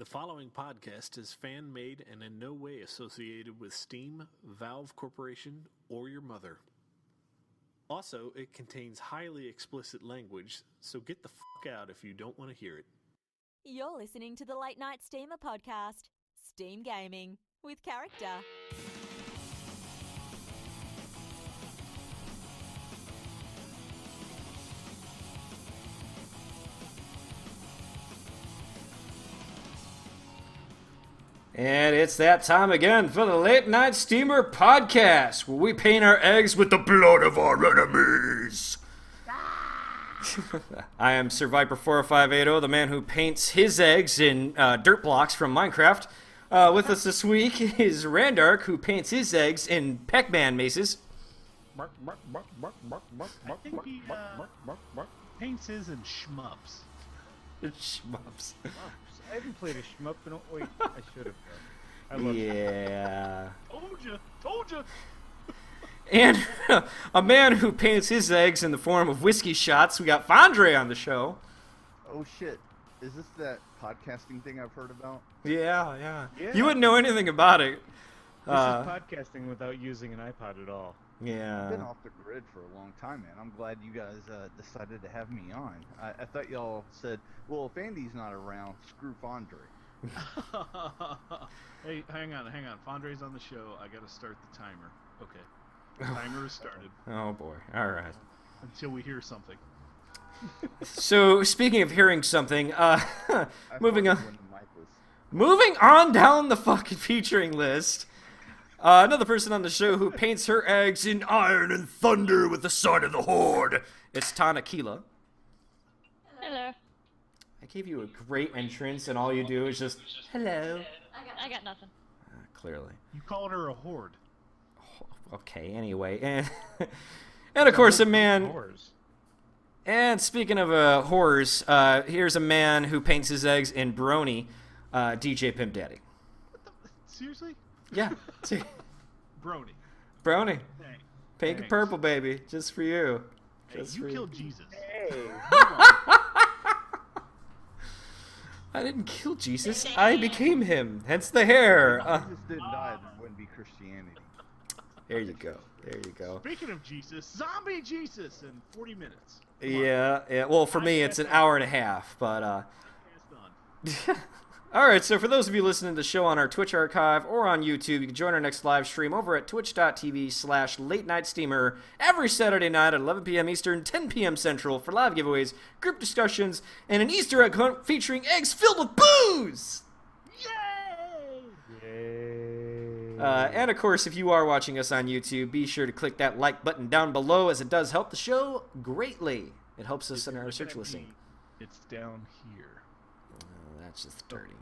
The following podcast is fan-made and in no way associated with Steam, Valve Corporation, or your mother. Also, it contains highly explicit language, so get the fuck out if you don't want to hear it. You're listening to the Late Night Steamer podcast, Steam Gaming, with character. And it's that time again for the Late Night Steamer podcast, where we paint our eggs with the blood of our enemies. I am Sir Viper 4580, the man who paints his eggs in dirt blocks from Minecraft. With us this week is Randark, who paints his eggs in Pac-Man mazes. I think he paints his in shmups. Shmups. I haven't played a shmup in wait, I should have. I love Yeah. Told you. And a man who paints his eggs in the form of whiskey shots. We got Fondre on the show. Oh shit. Is this that podcasting thing I've heard about? Yeah. Yeah. You wouldn't know anything about it. This is podcasting without using an iPod at all. I've been Yeah. off the grid for a long time, man. I'm glad you guys decided to have me on. I thought y'all said, well, if Andy's not around, screw Fondre. Hey, hang on. Fondre's on the show. I gotta start the timer. Okay. Timer is started. Oh boy. All right. Until we hear something. So speaking of hearing something, I moving found on. when the mic was- Moving on down the fucking featuring list. Another person on the show who paints her eggs in iron and thunder with the sword of the horde. It's Tanakila. Hello. I gave you a great entrance, and all you do is just hello. I got nothing. Clearly. You called her a horde. Okay. Anyway, and of course a man. Horrors. And speaking of horrors, here's a man who paints his eggs in brony, DJ Pimp Daddy. Seriously? Yeah. See, Brony. brony. Thanks. Pink and purple, baby, just for you. Hey, Just you for killed Jesus. Hey. I didn't kill Jesus. I became him. Hence the hair. If Jesus didn't die, there wouldn't be Christianity. There you go. There you go. Speaking of Jesus, zombie Jesus in 40 minutes. Yeah. Well, for me, it's an hour and a half, but It's done. All right, so for those of you listening to the show on our Twitch archive or on YouTube, you can join our next live stream over at twitch.tv/late night steamer every Saturday night at 11 p.m. Eastern, 10 p.m. Central for live giveaways, group discussions, and an Easter egg hunt featuring eggs filled with booze! Yay. And of course, if you are watching us on YouTube, be sure to click that like button down below, as it does help the show greatly. It helps us in our search listing. It's down here. Oh, that's just dirty.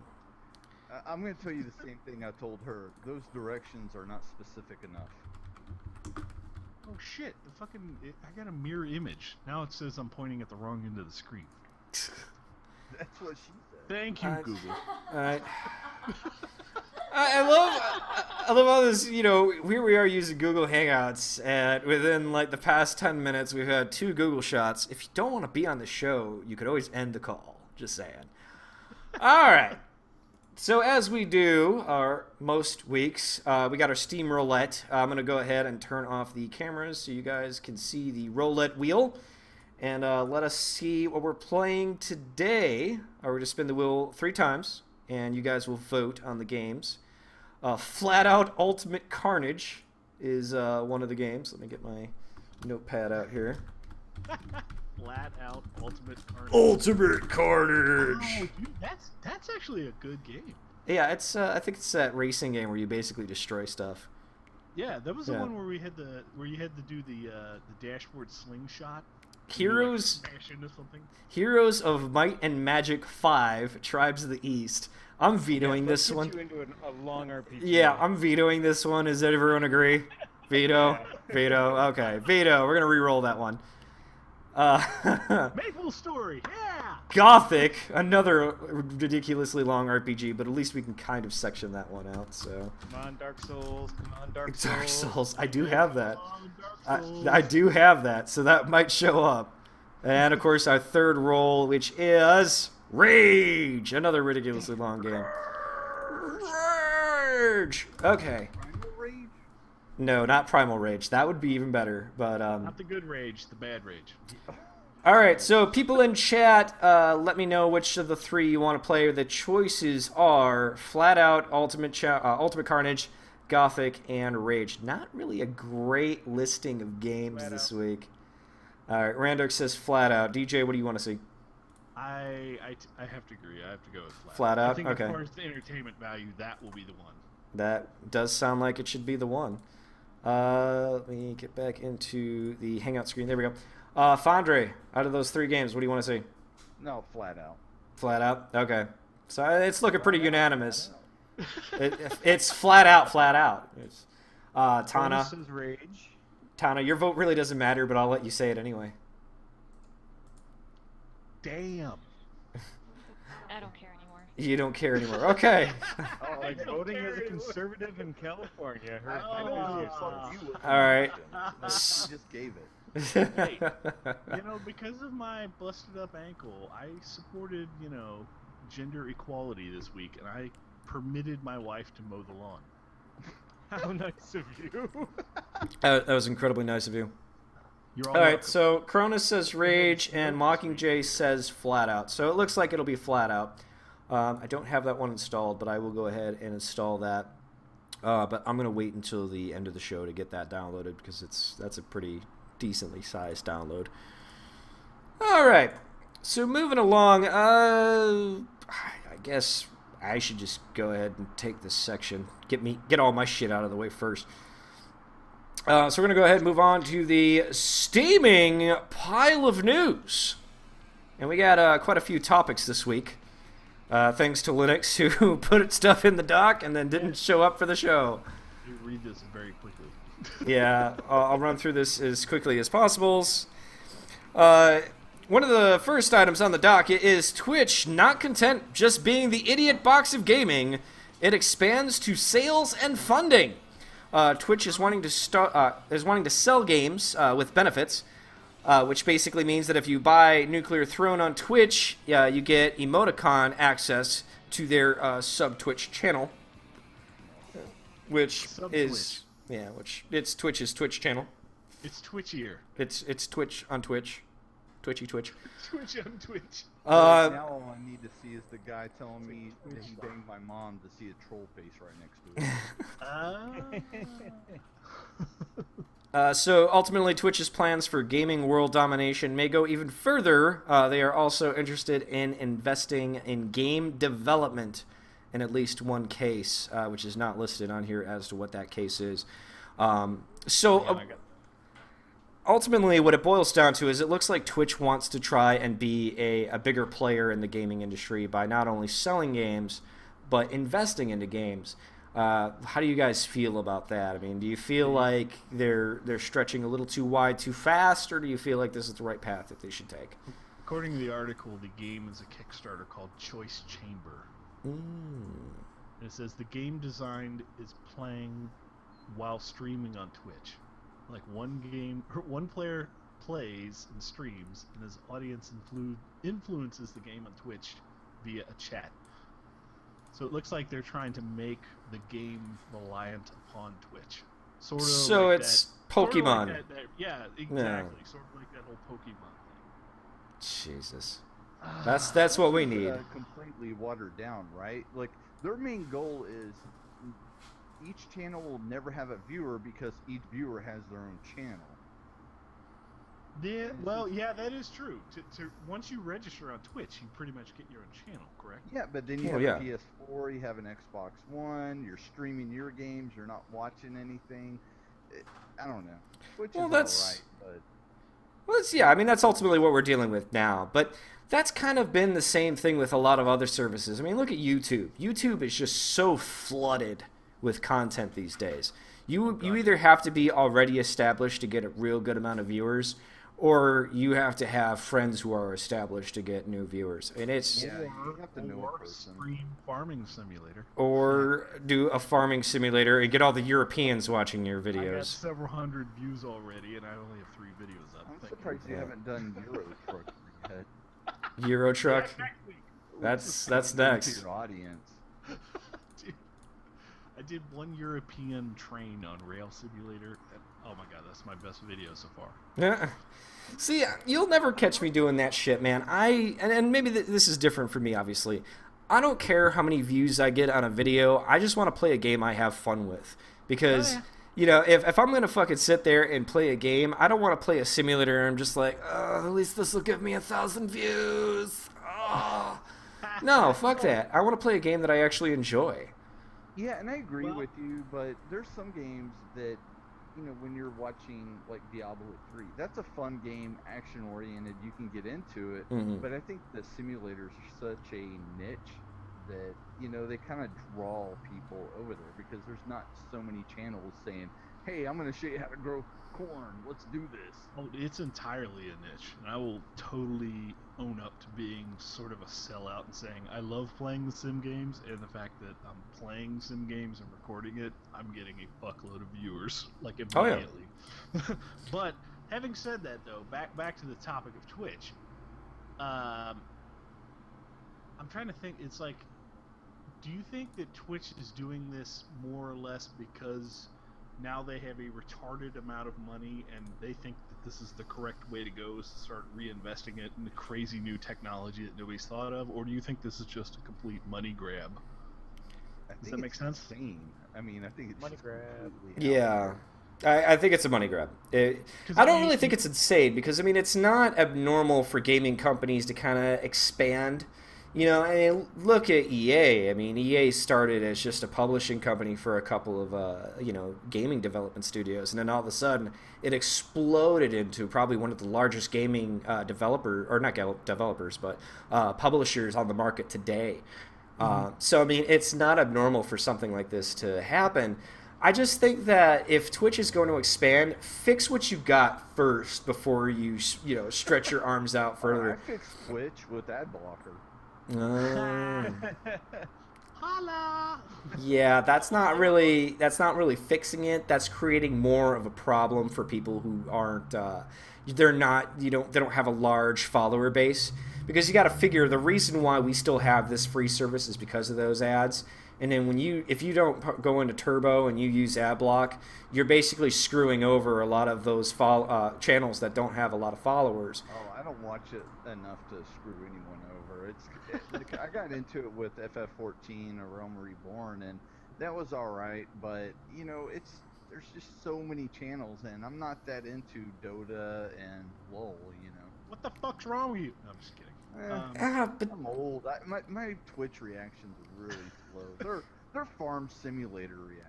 I'm going to tell you the same thing I told her. Those directions are not specific enough. Oh shit! I got a mirror image. Now it says I'm pointing at the wrong end of the screen. That's what she said. Thank you, Google. Alright. I love all this, here we are using Google Hangouts, and within, the past 10 minutes, we've had 2 Google shots. If you don't want to be on the show, you could always end the call. Just saying. Alright. So as we do most weeks, we got our Steam roulette. I'm going to go ahead and turn off the cameras so you guys can see the roulette wheel. And let us see what we're playing today. We're going to spin the wheel 3 times, and you guys will vote on the games. Flat Out Ultimate Carnage is one of the games. Let me get my notepad out here. Flat out ultimate carnage. Ultimate Carnage! Oh, dude, that's actually a good game. Yeah, it's I think it's that racing game where you basically destroy stuff. Yeah, that was the Yeah. one where you had to do the dashboard slingshot. Heroes Smash into something. Heroes of Might and Magic 5, Tribes of the East. I'm vetoing this one. You into a long RPG. Yeah, I'm vetoing this one. Does everyone agree? Veto? Veto. Okay, veto. We're going to re-roll that one. Maple Story. Yeah. Gothic, another ridiculously long RPG, but at least we can kind of section that one out, so. Come on, Dark Souls. Come on, Dark Souls. Dark Souls, I do have that. Dark Souls. I do have that, so that might show up. And of course, our third roll, which is Rage! Another ridiculously long game. Rage! Okay. Primal Rage? No, not Primal Rage. That would be even better. But Not the good rage, the bad rage. all right. So people in chat, let me know which of the three you want to play. The choices are Flat Out, Ultimate Carnage, Gothic, and Rage. Not really a great listing of games this week. All right. Randok says Flat Out. DJ, what do you want to see? I have to agree. I have to go with Flat. Flat Out? I think Okay. as far as the entertainment value, that will be the one. That does sound like it should be the one. Let me get back into the Hangout screen. There we go. Fondre, out of those three games, what do you want to see? No, Flat Out. Flat Out? Okay. So it's looking pretty unanimous. It's flat out. It's, Tana. This is Rage. Tana, your vote really doesn't matter, but I'll let you say it anyway. Damn. I don't care anymore. You don't care anymore. Okay. Oh, like voting as a conservative in California. I know you fuck you. All right. You just gave it. You know, because of my busted up ankle, I supported, gender equality this week, and I permitted my wife to mow the lawn. How nice of you. That was incredibly nice of you. You're All right, welcome. so Cronus says Rage and Mockingjay says Flat Out. So it looks like it'll be Flat Out. I don't have that one installed, but I will go ahead and install that. But I'm going to wait until the end of the show to get that downloaded because that's a pretty decently sized download. All right, so moving along, I guess I should just go ahead and take this section. Get all my shit out of the way first. So we're going to go ahead and move on to the steaming pile of news. And we got quite a few topics this week. Thanks to Linux, who put stuff in the doc and then didn't show up for the show. You read this very quickly. Yeah, I'll run through this as quickly as possible. One of the first items on the docket is Twitch not content just being the idiot box of gaming. It expands to sales and funding. Twitch is wanting to sell games with benefits, which basically means that if you buy Nuclear Throne on Twitch, you get emoticon access to their sub-Twitch channel, which is it's Twitch's Twitch channel. It's Twitchier. It's Twitch on Twitch, Twitch. Twitch on Twitch. Now all I need to see is the guy telling me that he banged my mom to see a troll face right next to it. So ultimately, Twitch's plans for gaming world domination may go even further. They are also interested in investing in game development in at least one case, which is not listed on here as to what that case is. Ultimately, what it boils down to is it looks like Twitch wants to try and be a bigger player in the gaming industry by not only selling games, but investing into games. How do you guys feel about that? I mean, do you feel like they're stretching a little too wide too fast, or do you feel like this is the right path that they should take? According to the article, the game is a Kickstarter called Choice Chamber. And it says the game designed is playing while streaming on Twitch. Like one player plays and streams, and his audience influences the game on Twitch via a chat. So it looks like they're trying to make the game reliant upon Twitch. Sort of. So like it's that, Pokemon. Sort of like that, yeah, exactly. Sort of like that whole Pokemon thing. Jesus, that's what we need. Completely watered down, right? Like their main goal is each channel will never have a viewer because each viewer has their own channel. Yeah, well, yeah, that is true. To once you register on Twitch, you pretty much get your own channel, correct? Yeah, but then you Oh, have yeah. a PS4, you have an Xbox One, you're streaming your games, you're not watching anything. I don't know. Twitch Well, is that's- alright, Well, I mean, that's ultimately what we're dealing with now. But that's kind of been the same thing with a lot of other services. I mean, look at YouTube. YouTube is just so flooded with content these days. You either have to be already established to get a real good amount of viewers, or you have to have friends who are established to get new viewers. And it's Yeah, you have to know a or person. stream farming simulator. or do a farming simulator and get all the Europeans watching your I got videos. several hundred views already, and I only have 3 videos up. I'm Thank you. surprised you haven't done Euro Truck yet. Euro Yeah, Truck. exactly. That's Into next. your audience. Dude, I did one European train on Rail Simulator. And, oh my god, that's my best video so far. Yeah. See, you'll never catch me doing that shit, man. And maybe this is different for me, obviously. I don't care how many views I get on a video. I just want to play a game I have fun with. Because, you know, if I'm going to fucking sit there and play a game, I don't want to play a simulator and I'm just like, oh, at least this will give me 1,000 views. Oh. No, fuck that. I want to play a game that I actually enjoy. Yeah, and I agree with you, but there's some games that, you know, when you're watching like Diablo 3, that's a fun game, action oriented, you can get into it. Mhm. But I think the simulators are such a niche that, you know, they kind of draw people over there because there's not so many channels saying, hey, I'm going to show you how to grow corn, let's do this. Oh, it's entirely a niche, and I will totally own up to being sort of a sellout and saying I love playing the sim games, and the fact that I'm playing sim games and recording it, I'm getting a fuckload of viewers like Oh, yeah. immediately. But having said that, though, back to the topic of Twitch. I'm trying to think. It's like, do you think that Twitch is doing this more or less because now they have a retarded amount of money and they think that this is the correct way to go, is to start reinvesting it in the crazy new technology that nobody's thought of? Or do you think this is just a complete money grab? Does that make sense? Insane. I mean, I think it's Money just grab. completely out Yeah. I think it's a money grab. I don't really think it's insane because, I mean, it's not abnormal for gaming companies to kind of expand. You know, I mean, look at EA. I mean, EA started as just a publishing company for a couple of, you know, gaming development studios. And then all of a sudden, it exploded into probably one of the largest gaming not developers, but publishers on the market today. So, I mean, it's not abnormal for something like this to happen. I just think that if Twitch is going to expand, fix what you got first before you stretch your arms out further. I fixed Twitch with ad blocker. Holla! Yeah, that's not really fixing it. That's creating more of a problem for people who aren't they don't have a large follower base, because you got to figure the reason why we still have this free service is because of those ads. And then if you don't go into Turbo and you use ad block, you're basically screwing over a lot of those channels that don't have a lot of followers. Oh, I don't watch it enough to screw anyone over. I got into it with FF14 or Realm Reborn, and that was all right. But you know, there's just so many channels, and I'm not that into Dota and LoL. You know. What the fuck's wrong with you? No, I'm just kidding. But I'm old. My Twitch reactions are really slow. They're farm simulator reactions.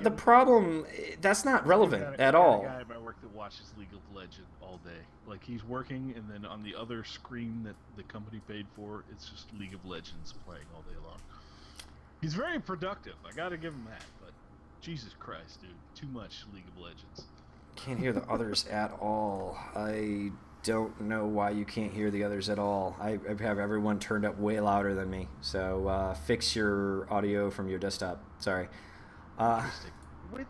the problem, that's not relevant at all. I got a guy at my work that watches League of Legends all day. Like, he's working, and then on the other screen that the company paid for, it's just League of Legends playing all day long. He's very productive. I gotta give him that. But Jesus Christ, dude, too much League of Legends. Can't hear the others at all. I don't know why you can't hear the others at all. I have everyone turned up way louder than me. So fix your audio from your desktop. Sorry. With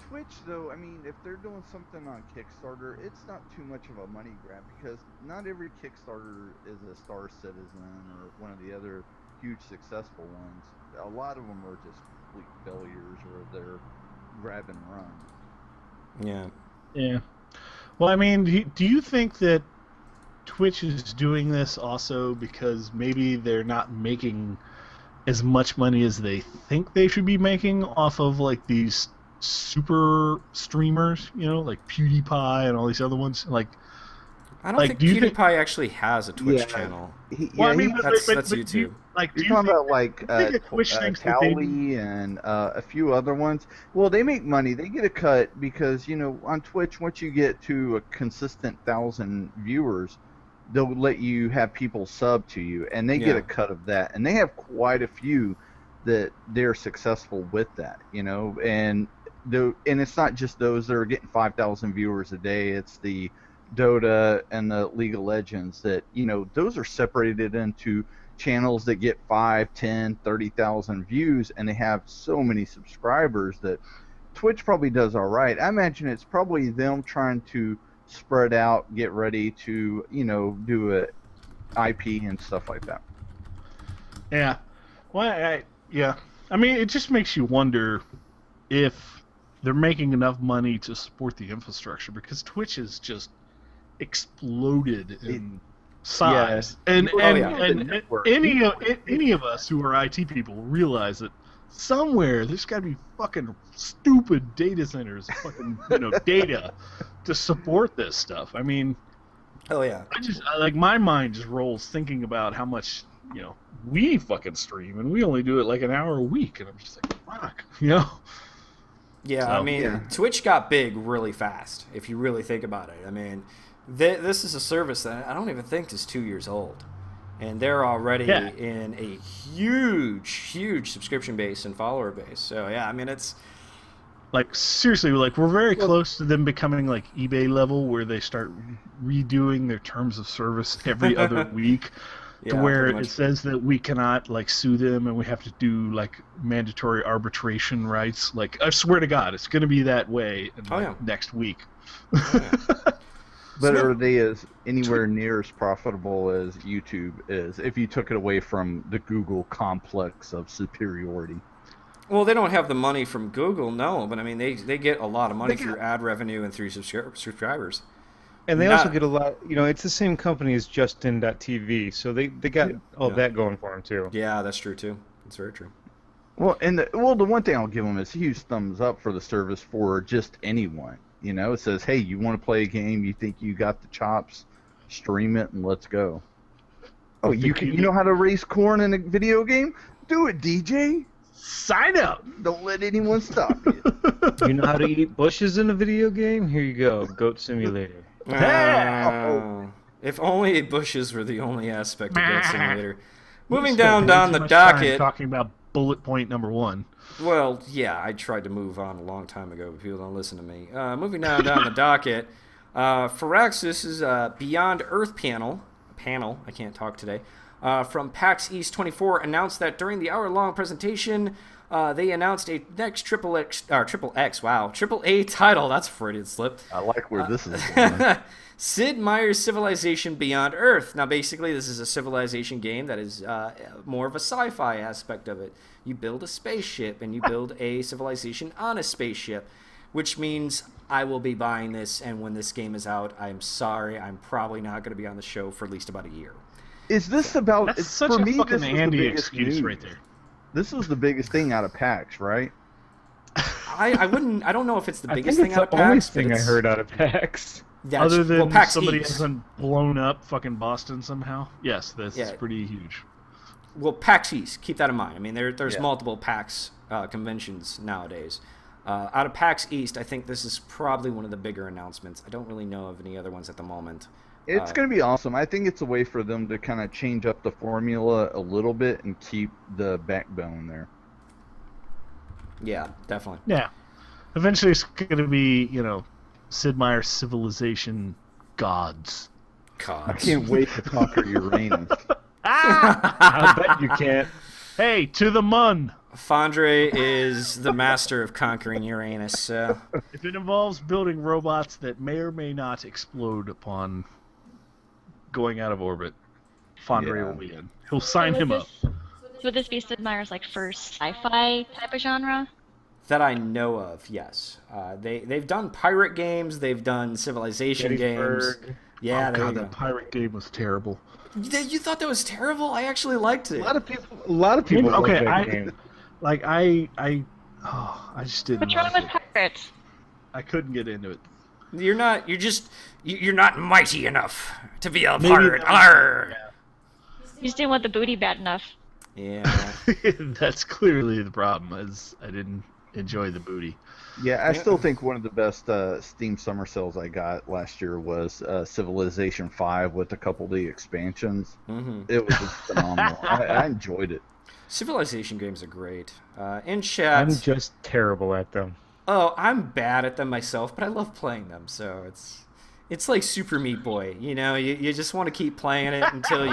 Twitch though, I mean, if they're doing something on Kickstarter, it's not too much of a money grab because not every Kickstarter is a Star Citizen or one of the other huge successful ones. A lot of them are just complete failures, or they're grab and run. Yeah. Yeah. Well, I mean, do you think that Twitch is doing this also because maybe they're not making as much money as they think they should be making off of like these super streamers, you know, like PewDiePie and all these other ones? Like, I don't think PewDiePie actually has a Twitch channel. That's YouTube. You're talking about like Cowley and a few other ones. Well, they make money. They get a cut because, you know, on Twitch, once you get to a consistent 1,000 viewers, they'll let you have people sub to you, and they get a cut of that. And they have quite a few that they're successful with that, you know. And it's not just those that are getting 5,000 viewers a day. It's the Dota and the League of Legends that, you know, those are separated into channels that get 5, 10, 30,000 views, and they have so many subscribers that Twitch probably does all right. I imagine it's probably them trying to spread out, get ready to, you know, do IP and stuff like that. Yeah. Well, yeah. I mean, it just makes you wonder if they're making enough money to support the infrastructure, because Twitch has just exploded in size. And any of us who are IT people realize that somewhere there's got to be fucking stupid data centers, fucking data to support this stuff. I mean, like my mind just rolls thinking about how much we fucking stream, and we only do it like an hour a week, and I'm just like, fuck, Yeah, So, I mean, Twitch got big really fast, if you really think about it. I mean, this is a service that I don't even think is 2 years old. And they're already in a huge subscription base and follower base. So, yeah, I mean, it's... Like, seriously, like, we're very close to them becoming, like, eBay level, where they start redoing their terms of service every other week. To where it says that we cannot, like, sue them, and we have to do, like, mandatory arbitration rights. Like, I swear to God, it's going to be that way next week. But are they as anywhere near as profitable as YouTube is, if you took it away from the Google complex of superiority? Well, they don't have the money from Google, no, but I mean, they get a lot of money through ad revenue and through subscribers. And they also get a lot, it's the same company as Justin.tv, so they got all that going for them, too. Yeah, that's true, too. That's very true. Well, the one thing I'll give them is a huge thumbs up for the service for just anyone. It says, hey, you want to play a game, you think you got the chops, stream it, and let's go. Oh, you know how to raise corn in a video game? Do it, DJ. Sign up. Don't let anyone stop you. You know how to eat bushes in a video game? Here you go, Goat Simulator. If only bushes were the only aspect of Goat Simulator. Moving down the docket. Talking about bullet point number 1. Well, yeah, I tried to move on a long time ago, but people don't listen to me. Moving down the docket. Firaxis is Beyond Earth panel, I can't talk today, from PAX East 24 announced that during the hour-long presentation, they announced a next triple A title. That's a Freudian slip. I like where this is going. Sid Meier's Civilization Beyond Earth. Now, basically, this is a civilization game that is more of a sci-fi aspect of it. You build a spaceship, and you build a civilization on a spaceship, which means I will be buying this, and when this game is out, I'm sorry, I'm probably not going to be on the show for at least about a year. Is this about... That's such a fucking Andy excuse right there. This was the biggest thing out of PAX, right? I don't know if it's the biggest thing out of PAX. the only thing I heard out of PAX. Other than PAX somebody East. hasn't blown up fucking Boston somehow. Yes, this is pretty huge. Well, PAX East, keep that in mind. I mean, there's multiple PAX conventions nowadays. Out of PAX East, I think this is probably one of the bigger announcements. I don't really know of any other ones at the moment. It's going to be awesome. I think it's a way for them to kind of change up the formula a little bit and keep the backbone there. Yeah, definitely. Yeah. Eventually it's going to be, Sid Meier's Civilization Gods. I can't wait to conquer Uranus. I bet you can't. Hey, to the mun! Fondre is the master of conquering Uranus, so... If it involves building robots that may or may not explode upon going out of orbit, Fondre will be in. He'll sign him up. Would this be Sid Meier's first sci-fi type of genre? That I know of, yes. They've done pirate games, they've done civilization games. Yeah, oh God, the pirate game was terrible. You thought that was terrible? I actually liked it. A lot of people. Okay, that game. I just didn't. What's wrong like with it. pirates? I couldn't get into it. You're not mighty enough to be a pirate. Arr! You just didn't want the booty bad enough. Yeah. That's clearly the problem, is I didn't enjoy the booty. Yeah, I still think one of the best Steam summer sales I got last year was Civilization 5 with a couple of the expansions. Mm-hmm. It was just phenomenal. I enjoyed it. Civilization games are great. In chat, I'm just terrible at them. Oh, I'm bad at them myself, but I love playing them. So it's like Super Meat Boy. You just want to keep playing it until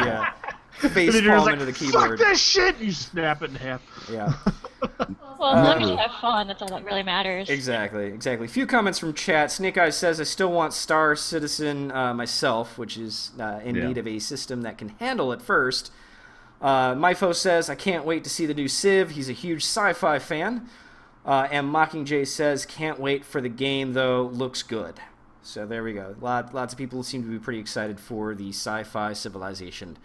face And then palm like, into the fuck keyboard. this shit! You snap it in half. Yeah. Well, as long as you have fun, that's all that really matters. Exactly. Few comments from chat. Snake Eyes says, I still want Star Citizen myself, which is in need of a system that can handle it first. Myfo says, I can't wait to see the new Civ. He's a huge sci-fi fan. And Mockingjay says, can't wait for the game, though. Looks good. So there we go. Lots of people seem to be pretty excited for the sci-fi civilization.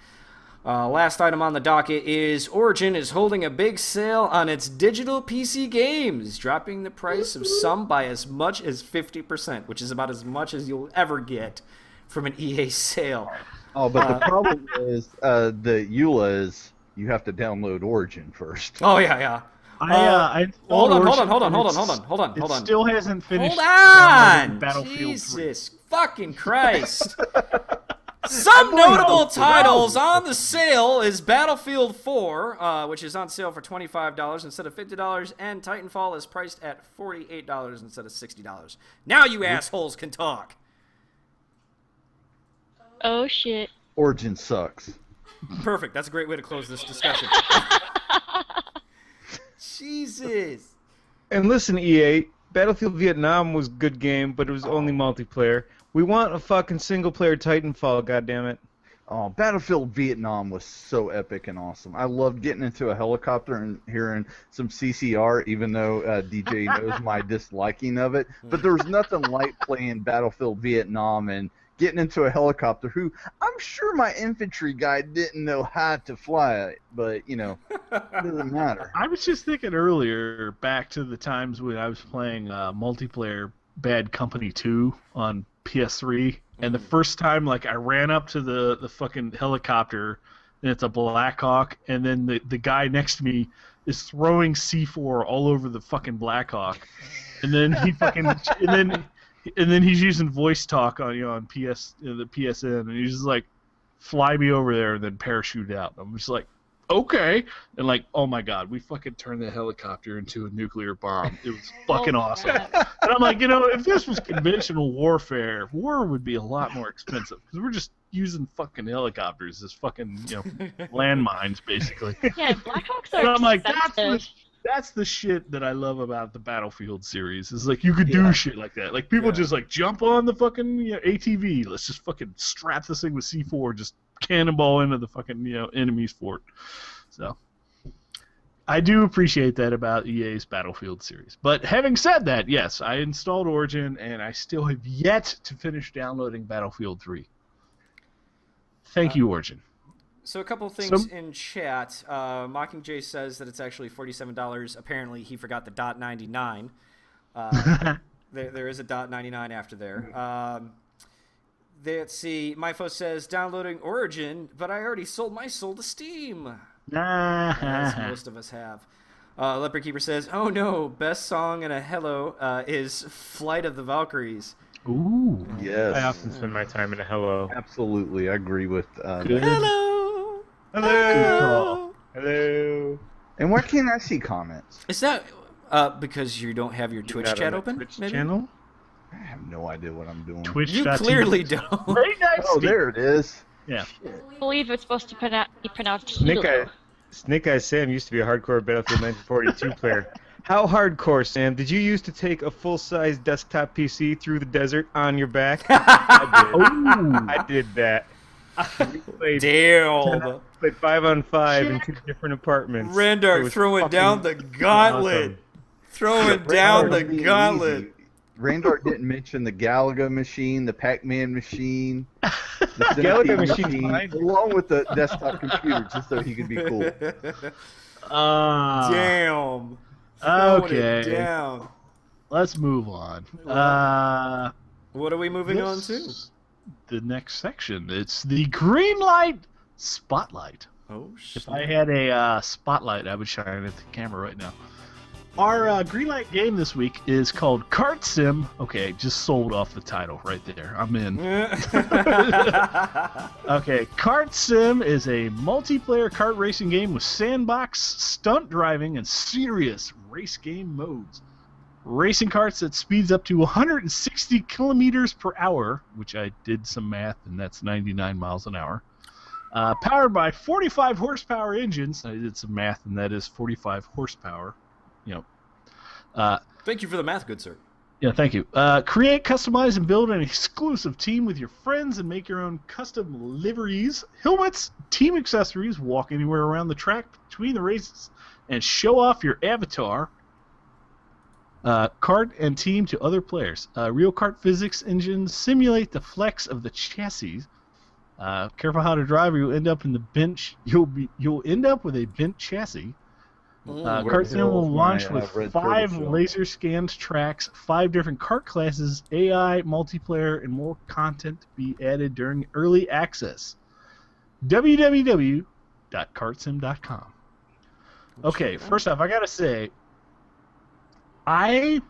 Last item on the docket is Origin is holding a big sale on its digital PC games, dropping the price of some by as much as 50%, which is about as much as you'll ever get from an EA sale. Oh, but the problem is the EULA is you have to download Origin first. Oh, yeah. Hold on. It still hasn't finished. Hold on! Battlefield Jesus fucking Christ. Some notable titles on the sale is Battlefield 4, which is on sale for $25 instead of $50, and Titanfall is priced at $48 instead of $60. Now you assholes can talk. Oh shit. Origin sucks. Perfect. That's a great way to close this discussion. Jesus. And listen, EA, Battlefield Vietnam was a good game, but it was only multiplayer. We want a fucking single-player Titanfall, goddammit. Oh, Battlefield Vietnam was so epic and awesome. I loved getting into a helicopter and hearing some CCR, even though DJ knows my disliking of it. But there was nothing like playing Battlefield Vietnam and getting into a helicopter who I'm sure my infantry guy didn't know how to fly it, but, it doesn't matter. I was just thinking earlier, back to the times when I was playing multiplayer Bad Company 2 on PS3, and the first time, I ran up to the fucking helicopter, and it's a Black Hawk, and then the guy next to me is throwing C4 all over the fucking Black Hawk, and then he fucking, and then he's using voice talk on the PSN, and he's just like, fly me over there, and then parachute out. I'm just like, okay, and oh my god, we fucking turned the helicopter into a nuclear bomb. It was fucking awesome. And I'm like, if this was conventional warfare, war would be a lot more expensive because we're just using fucking helicopters as fucking landmines basically. Yeah, Blackhawks are And I'm like, expensive. that's the shit that I love about the Battlefield series. Is you could do shit like that. People just jump on the fucking ATV. Let's just fucking strap this thing with C4, just cannonball into the fucking enemy's fort. So I do appreciate that about EA's Battlefield series. But having said that, yes, I installed Origin and I still have yet to finish downloading Battlefield 3. Thank you, Origin. So a couple of things in chat. Mockingjay says that it's actually $47. Apparently, he forgot the .99. There is a .99 after there. Let's see. Myfo says, downloading Origin, but I already sold my soul to Steam. As most of us have. Leopard Keeper says, oh no, best song in a Hello is Flight of the Valkyries. Ooh. Yes. I often spend my time in a Hello. Absolutely. I agree with Good. Hello! Hello! Hello! And why can't I see comments? Is that because you don't have your Twitch Not chat on the open? Twitch maybe? channel? I have no idea what I'm doing. You clearly don't. Very nice. Oh, there it is. Yeah. I believe it's supposed to be pronounced Snake Eyes Sam used to be a hardcore Battlefield 1942 player. How hardcore, Sam? Did you used to take a full-size desktop PC through the desert on your back? I did that. We Damn. played 5-on-5 in 2 different apartments. It Rendark was throwing fucking down the gauntlet. awesome. Throwing down the Being gauntlet. easy. Randark didn't mention the Galaga machine, the Pac-Man machine, the Galaga Centipede machine's machine, fine. along with the desktop computer, just so he could be cool. Damn. Throwing Okay. it down. Let's move on. What are we moving on to? The next section. It's the green light spotlight. Oh, shit. If I had a spotlight, I would shine it at the camera right now. Our green light game this week is called Kart Sim. Okay, just sold off the title right there. I'm in. Okay, Kart Sim is a multiplayer kart racing game with sandbox, stunt driving, and serious race game modes. Racing karts at speeds up to 160 kilometers per hour, which I did some math, and that's 99 miles an hour. Powered by 45 horsepower engines. I did some math, and that is 45 horsepower. Thank you for the math, good sir. Yeah, thank you. Create, customize, and build an exclusive team with your friends and make your own custom liveries, helmets, team accessories, walk anywhere around the track between the races, and show off your avatar, kart, and team to other players. Real kart physics engines simulate the flex of the chassis. Careful how to drive, or you'll end up in the bench. You'll end up with a bent chassis. Kart Sim will launch with 5 laser scanned tracks, 5 different kart classes, AI, multiplayer, and more content to be added during early access. www.kartsim.com. Okay, first off, I gotta say, I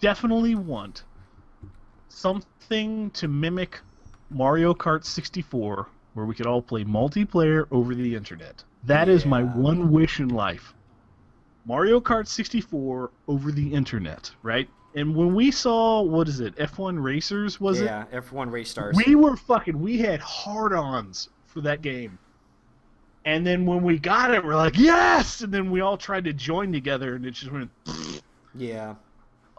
definitely want something to mimic Mario Kart 64 where we could all play multiplayer over the internet. That is my one wish in life. Mario Kart 64 over the internet, right? And when we saw, what is it, F1 Racers, was it? Yeah, F1 Race Stars. We had hard-ons for that game. And then when we got it, we're like, yes! And then we all tried to join together, and it just went... Yeah.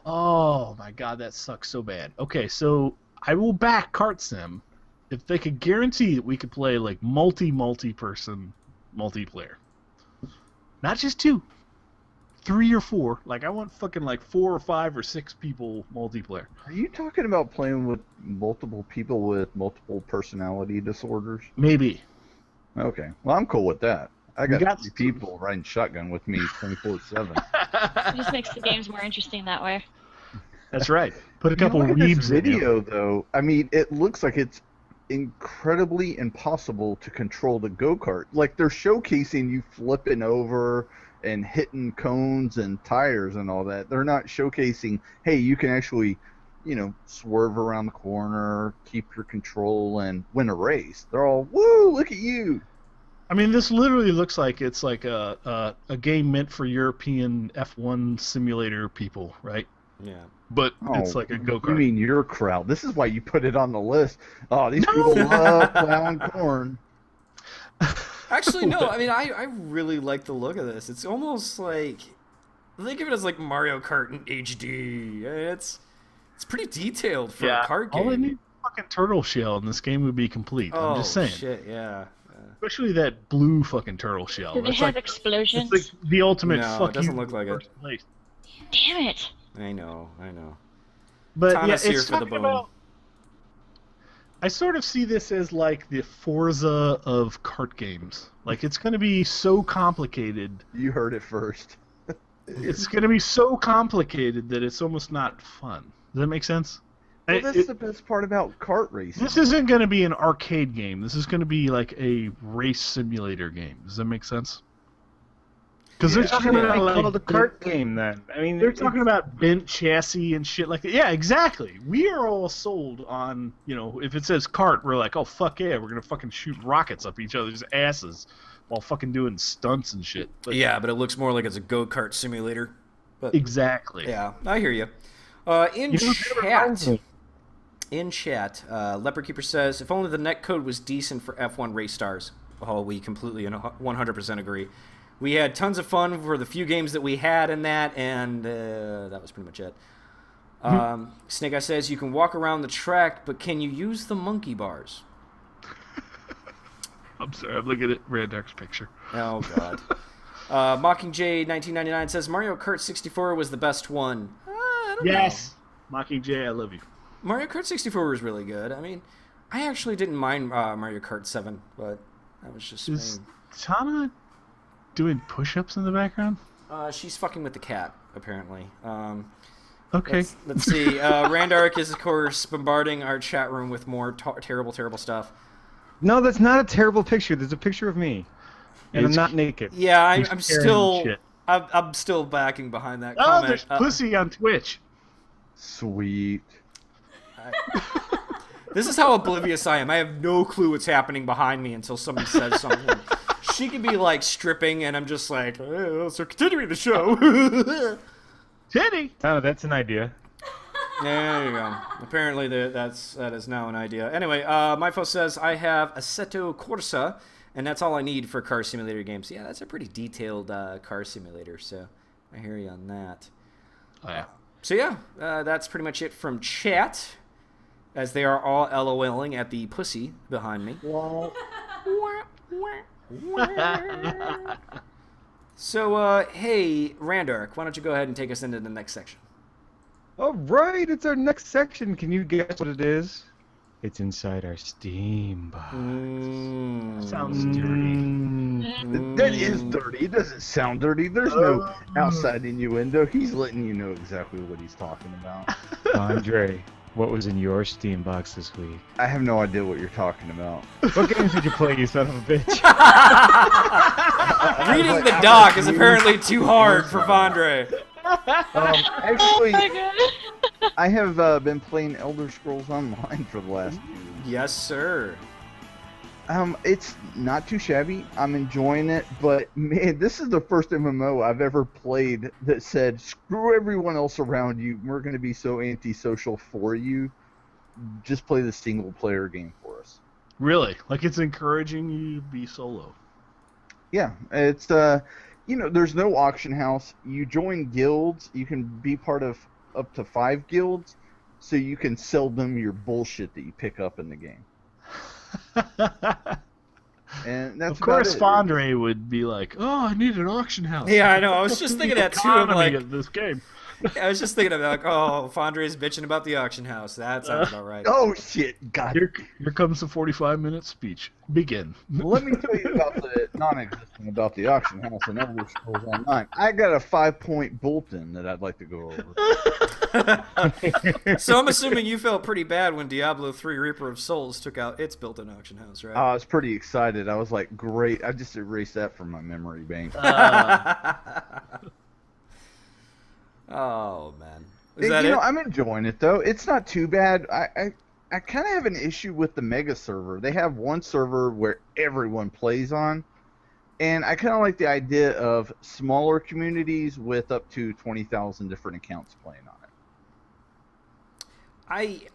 Oh, my God, that sucks so bad. Okay, so I will back Kart Sim if they could guarantee that we could play, like, multi-person multiplayer. Not just 2. 3 or 4. Like, I want fucking, like, 4 or 5 or 6 people multiplayer. Are you talking about playing with multiple people with multiple personality disorders? Maybe. Okay. Well, I'm cool with that. I We got got 3 people riding shotgun with me 24/7. It just makes the games more interesting that way. That's right. Put a couple Look at this weebs in you. video, though. I mean, it looks like it's incredibly impossible to control the go-kart. Like, they're showcasing you flipping over and hitting cones and tires and all that. They're not showcasing, hey, you can actually, swerve around the corner, keep your control, and win a race. They're all, woo, look at you. I mean, this literally looks like it's like a game meant for European F1 simulator people, right? Yeah. But it's like a go-kart. You mean your crowd. This is why you put it on the list. Oh, these people love plowing corn. Actually, no. I mean, I really like the look of this. It's almost like, think of it as like Mario Kart in HD. It's pretty detailed for a kart game. All they need is a fucking turtle shell, and this game would be complete. I'm just saying. Shit, yeah. Especially that blue fucking turtle shell. Do they have explosions? It's like the ultimate No, fuck it doesn't you look like it. place. Damn it! I know. But Thomas yeah, here it's for the talking bone. about. I sort of see this as like the Forza of kart games. Like, it's going to be so complicated. You heard it first. It's going to be so complicated that it's almost not fun. Does that make sense? Well, that's the best part about kart racing. This isn't going to be an arcade game. This is going to be like a race simulator game. Does that make sense? Because they're talking about the kart game then. I mean, they're talking about bent chassis and shit like that. Yeah, exactly. We are all sold on, if it says kart, we're like, oh fuck yeah, we're gonna fucking shoot rockets up each other's asses while fucking doing stunts and shit. But But it looks more like it's a go-kart simulator. But exactly. yeah, I hear you. In chat, Leopard Keeper says, if only the netcode was decent for F1 Race Stars. Oh, we completely and 100% agree. We had tons of fun for the few games that we had in that, and that was pretty much it. Snake Eye says, you can walk around the track, but can you use the monkey bars? I'm sorry, I'm looking at Randark's picture. Oh, God. Mockingjay1999 says, Mario Kart 64 was the best one. I don't know. Mockingjay, I love you. Mario Kart 64 was really good. I mean, I actually didn't mind Mario Kart 7, but that was just Is Tana doing push-ups in the background? she's fucking with the cat, apparently. Okay. Let's see. Randark is, of course, bombarding our chat room with more terrible stuff. No, that's not a terrible picture. There's a picture of me, and I'm It's- not naked. Yeah, He's I'm carrying still... shit. I'm still backing behind that Oh, comment. there's pussy on Twitch. Sweet. This is how oblivious I am. I have no clue what's happening behind me until somebody says something. She could be, like, stripping, and I'm just like, so continuing the show. Teddy. Tana, that's an idea. There you go. Apparently that is now an idea. Anyway, Myfo says, I have Assetto Corsa, and that's all I need for car simulator games. Yeah, that's a pretty detailed car simulator, so I hear you on that. Oh, yeah. So yeah, that's pretty much it from chat, as they are all LOLing at the pussy behind me. So, hey, Randark, why don't you go ahead and take us into the next section? All right, it's our next section. Can you guess what it is? It's inside our Steam box. Sounds dirty. That is dirty. It doesn't sound dirty. There's no outside innuendo. He's letting you know exactly what he's talking about. Andre, what was in your Steam box this week? I have no idea what you're talking about. What games did you play, you son of a bitch? Reading the doc is apparently too hard for Vondre. Actually, I have been playing Elder Scrolls Online for the last few weeks. Yes, sir. It's not too shabby. I'm enjoying it, but man, this is the first MMO I've ever played that said, screw everyone else around you. We're going to be so antisocial for you. Just play the single player game for us. Really? Like it's encouraging you to be solo? Yeah, it's there's no auction house. You join guilds. You can be part of up to 5 guilds, so you can sell them your bullshit that you pick up in the game. And that's of course, about it. Fondre would be like, "Oh, I need an auction house." Yeah, I know. I was just thinking that too. I'm like, of this game. I was just thinking about Fondre's bitching about the auction house. That sounds about right. Oh shit! God. Here comes the 45-minute speech. Begin. Let me tell you about the non-existent about the auction house and Elder Scrolls Online. I got a 5-point bulletin that I'd like to go over. So I'm assuming you felt pretty bad when Diablo 3 Reaper of Souls took out its built-in auction house, right? I was pretty excited. I was like, great. I just erased that from my memory bank. Oh man, I'm enjoying it though. It's not too bad. I kind of have an issue with the mega server. They have one server where everyone plays on, and I kind of like the idea of smaller communities with up to 20,000 different accounts playing on it.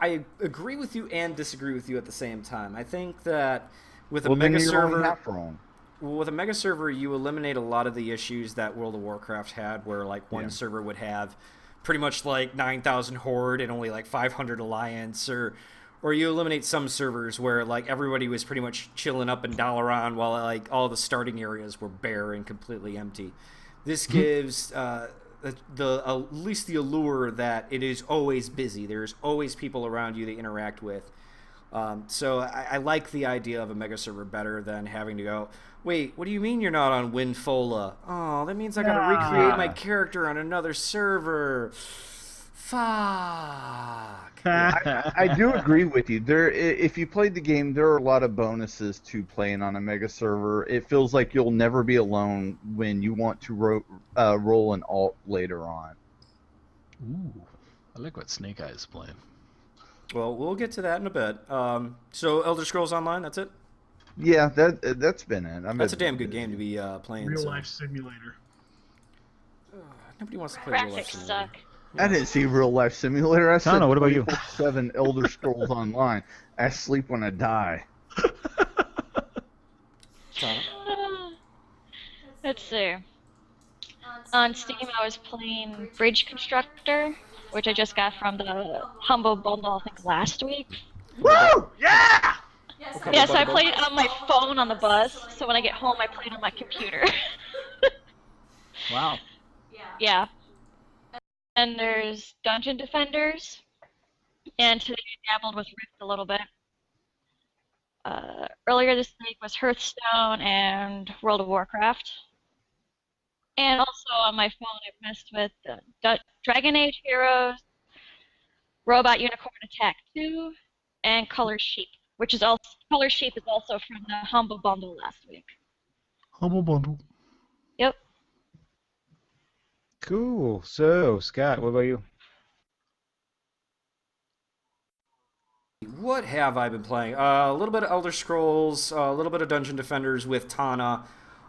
I agree with you and disagree with you at the same time. I think that with a Well, then mega you're only server, half wrong. with a mega server, you eliminate a lot of the issues that World of Warcraft had, where like one server would have pretty much like 9,000 horde and only like 500 alliance, or you eliminate some servers where like everybody was pretty much chilling up in Dalaran while like all the starting areas were bare and completely empty. This gives at least the allure that it is always busy. There's always people around you to interact with. So I like the idea of a mega server better than having to go, wait, what do you mean you're not on Winfola? Oh, that means I gotta recreate my character on another server. Fuck. I do agree with you. If you played the game, there are a lot of bonuses to playing on a mega server. It feels like you'll never be alone when you want to roll an alt later on. Ooh, I like what Snake Eye is playing. Well, we'll get to that in a bit. So Elder Scrolls Online, that's it? Yeah, that's been it. That's a damn good game to be playing. Real life simulator. Nobody wants to play real life Graphics simulator. suck. I didn't see Real Life Simulator. I said Tana, what about you? 7 Elder Scrolls Online. I sleep when I die. Tana? Let's see. On Steam, I was playing Bridge Constructor, which I just got from the Humble Bundle, I think, last week. Woo! Yeah! Yes, I played on my phone on the bus, so when I get home, I play it on my computer. Wow. Yeah. And there's Dungeon Defenders, and today I dabbled with Rift a little bit. Earlier this week was Hearthstone and World of Warcraft. And also on my phone, I've messed with Dragon Age Heroes, Robot Unicorn Attack 2, and Color Sheep, Color Sheep is also from the Humble Bundle last week. Humble Bundle. Yep. Cool. So, Scott, what about you? What have I been playing? A little bit of Elder Scrolls, a little bit of Dungeon Defenders with Tana.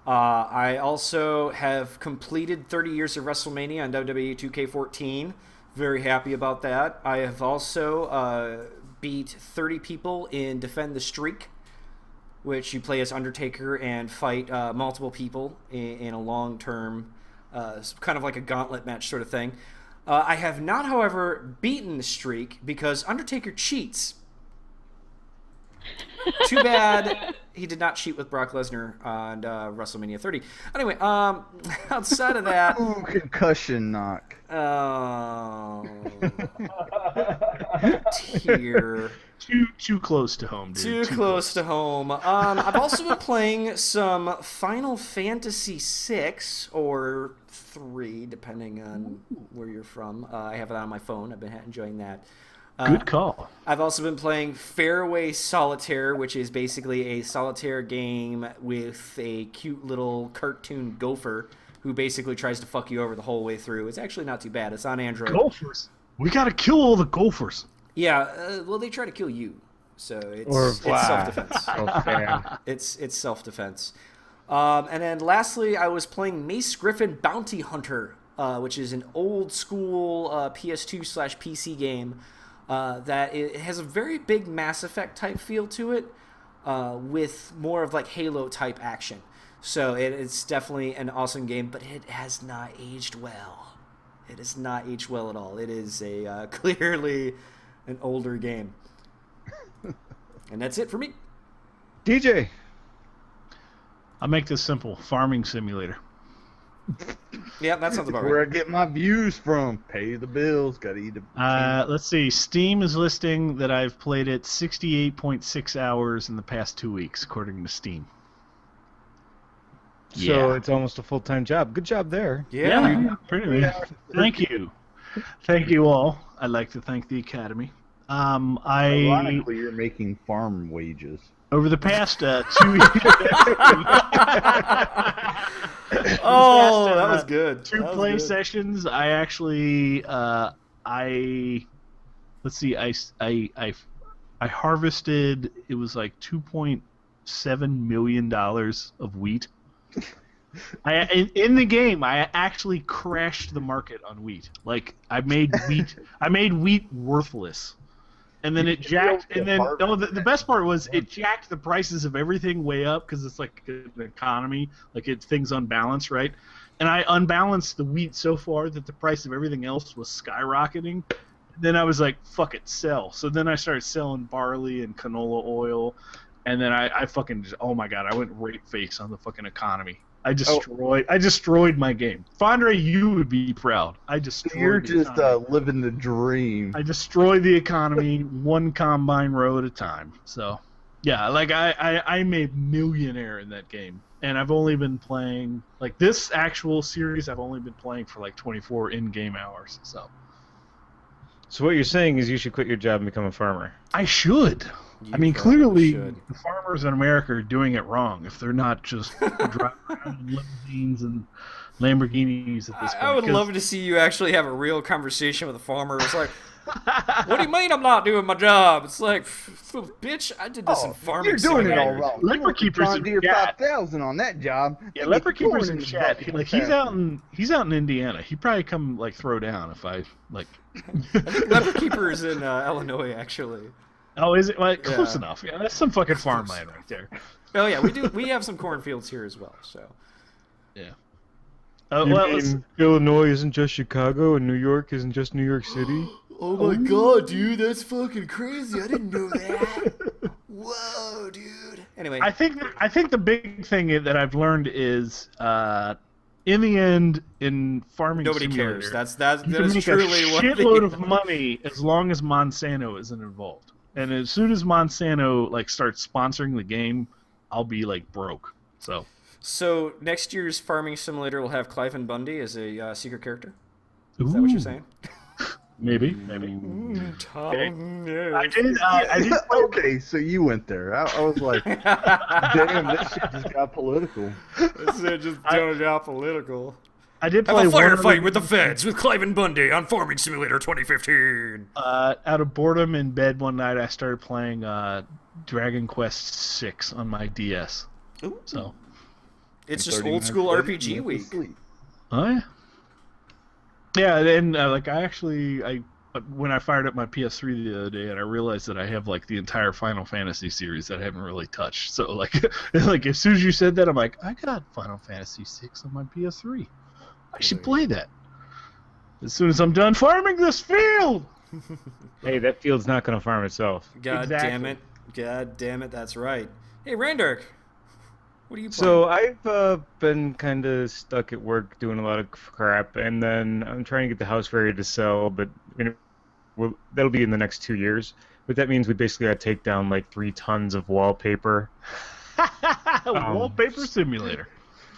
I also have completed 30 years of WrestleMania on WWE 2K14 Very happy about that. I have also beat 30 people in Defend the Streak, which you play as Undertaker and fight multiple people in a long-term, kind of like a gauntlet match sort of thing. I have not, however, beaten the streak because Undertaker cheats. Too bad he did not cheat with Brock Lesnar on WrestleMania 30. Anyway, outside of that... Ooh, concussion knock. Oh... Tear. Too close to home, dude. Too close to home. I've also been playing some Final Fantasy VI or 3, depending on where you're from. I have it on my phone. I've been enjoying that. Good call. I've also been playing Fairway Solitaire, which is basically a solitaire game with a cute little cartoon gopher who basically tries to fuck you over the whole way through. It's actually not too bad. It's on Android. Gophers. We gotta kill all the gophers. Yeah, well, they try to kill you, so it's self-defense. It's self-defense. And then lastly, I was playing Mace Griffin Bounty Hunter, which is an old-school PS2/PC game that it has a very big Mass Effect type feel to it, with more of like Halo-type action. So it's definitely an awesome game, but it has not aged well. It has not aged well at all. It is a clearly an older game. And that's it for me. DJ. I'll make this simple. Farming simulator. Yeah, that sounds about Where right. I get my views from. Pay the bills. Gotta eat a... Let's see. Steam is listing that I've played it 68.6 hours in the past 2 weeks, according to Steam. So it's almost a full-time job. Good job there. Yeah, pretty much. Thank you. Thank you all. I'd like to thank the Academy. Ironically, you're making farm wages. Over the past 2 weeks... Oh, that was good. Two play sessions. I actually, let's see, I harvested. It was like $2.7 million of wheat. In the game, I actually crashed the market on wheat. Like I made wheat worthless. And then it jacked, and then the best part was it jacked the prices of everything way up because it's like an economy, like things unbalanced, right? And I unbalanced the wheat so far that the price of everything else was skyrocketing. Then I was like, fuck it, sell. So then I started selling barley and canola oil, and then I fucking just, oh my god, I went rape face on the fucking economy. I destroyed my game. Fondre, you would be proud. I destroyed. You're the just economy. living the dream. I destroyed the economy one combine row at a time. So, yeah, like I made millionaire in that game, and I've only been playing like this actual series. I've only been playing for like 24 in-game hours. So what you're saying is you should quit your job and become a farmer. I should. I mean, clearly the farmers in America are doing it wrong if they're not just driving around in limousines and Lamborghinis at this point. I would love to see you actually have a real conversation with a farmer. It's like, what do you mean I'm not doing my job? It's like, bitch, I did this in farming. You're doing it all simulator. wrong. Leopard Keeper's in John Deere chat. 5000 on that job. Yeah, Leopard Keeper's in chat. He's out in Indiana. He'd probably come like throw down if I like. I think Leopard Keeper is in Illinois, actually. Oh, is it? Like, close enough. Yeah, that's some fucking farmland right there. Oh yeah, we do. We have some cornfields here as well. So. Yeah. Illinois isn't just Chicago, and New York isn't just New York City. Oh my god, dude, that's fucking crazy. I didn't know that. Whoa, dude. Anyway, I think the big thing that I've learned is, in the end, in farming nobody simulator, cares. That you is can make truly a what shitload of money as long as Monsanto isn't involved. And as soon as Monsanto like starts sponsoring the game, I'll be like broke. So next year's farming simulator will have Clive and Bundy as a secret character. Is that what you're saying? Maybe. I did. Okay, so you went there. I was like, damn, this shit just got political. This shit just got political. I did play Have a firefight with the feds with Clive and Bundy on Farming Simulator 2015. Out of boredom in bed one night, I started playing Dragon Quest VI on my DS. Ooh. So it's just old school RPG week. Oh yeah. Yeah, and like I when I fired up my PS3 the other day, and I realized that I have like the entire Final Fantasy series that I haven't really touched. So like, like as soon as you said that, I'm like, I got Final Fantasy 6 on my PS3. I should play that as soon as I'm done farming this field. Hey, that field's not going to farm itself. God Exactly. damn it. God damn it, that's right. Hey, Randark, what are you playing? So I've been kind of stuck at work doing a lot of crap, and then I'm trying to get the house ready to sell, but that'll be in the next 2 years. But that means we basically got to take down like 3 tons of wallpaper. Wallpaper simulator.